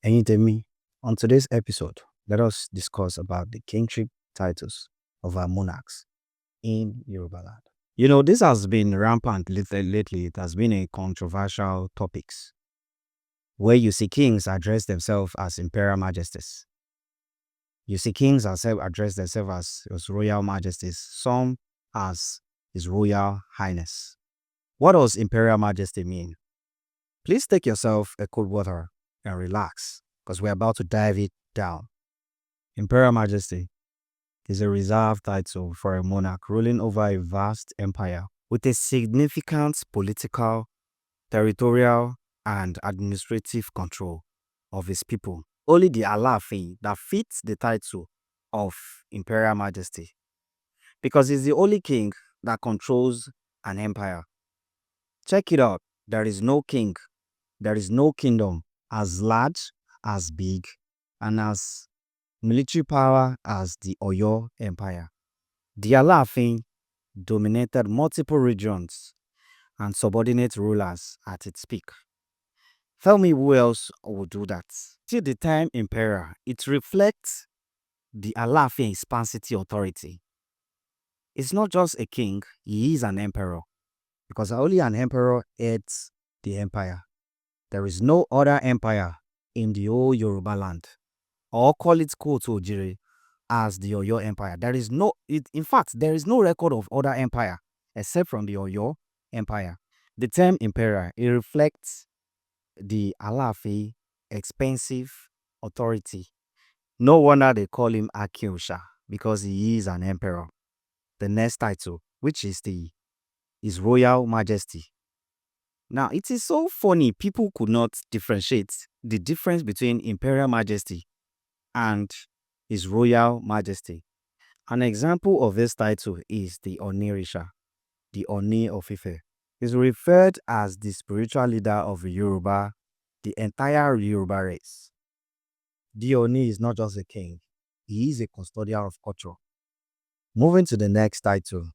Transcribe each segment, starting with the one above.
Temi, on today's episode, let us discuss about the kingship titles of our monarchs in Yoruba land. This has been rampant lately. It has been a controversial topics where you see kings address themselves as imperial majesties. You see kings address themselves as royal majesties, some as His Royal Highness. What does imperial majesty mean? Please take yourself a cold water and relax, because we're about to dive it down. Imperial Majesty is a reserved title for a monarch ruling over a vast empire with a significant political, territorial, and administrative control of his people. Only the Alaafin that fits the title of Imperial Majesty, because he's the only king that controls an empire. Check it out. There is no king, there is no kingdom as large, as big, and as military power as the Oyo Empire. The Alaafin dominated multiple regions and subordinate rulers at its peak. Tell me who else would do that? Till the time emperor, it reflects the Alaafin expansity authority. It's not just a king, he is an emperor, because only an emperor heads the empire. There is no other empire in the whole Yoruba land, or call it Koto Ojire, as the Oyo Empire. There is no record of other empire except from the Oyo Empire. The term emperor, it reflects the Alaafin expensive authority. No wonder they call him Akiosha, because he is an emperor. The next title, which is His Royal Majesty. Now, it is so funny people could not differentiate the difference between Imperial Majesty and His Royal Majesty. An example of this title is the Onirisha, the Oni of Ife. Is referred as the spiritual leader of Yoruba, the entire Yoruba race. The Oni is not just a king, he is a custodian of culture. Moving to the next title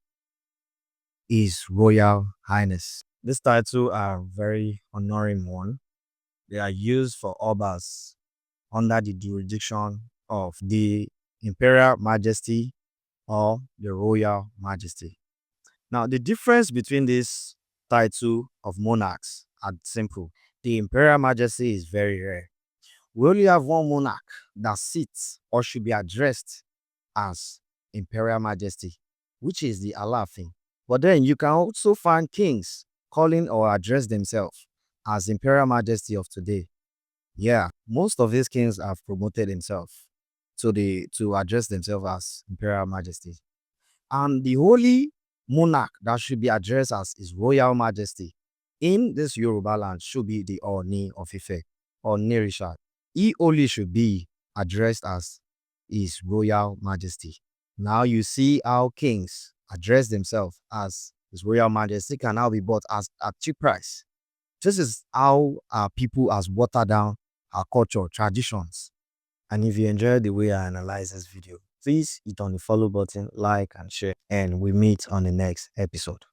is Royal Highness. This title are very honoring one. They are used for obas under the jurisdiction of the Imperial Majesty or the Royal Majesty. Now, the difference between this title of monarchs are simple. The Imperial Majesty is very rare. We only have one monarch that sits or should be addressed as Imperial Majesty, which is the Alaafin. But then you can also find kings calling or address themselves as Imperial Majesty of today. Yeah, most of these kings have promoted themselves to address themselves as Imperial Majesty. And the holy monarch that should be addressed as His Royal Majesty in this Yoruba land should be the Oni of Ife, or Nirisha. He only should be addressed as His Royal Majesty. Now you see how kings address themselves as His Royal Majesty can now be bought at cheap price. This is how our people has watered down our culture, traditions. And if you enjoyed the way I analyze this video, please hit on the follow button, like and share, and we meet on the next episode.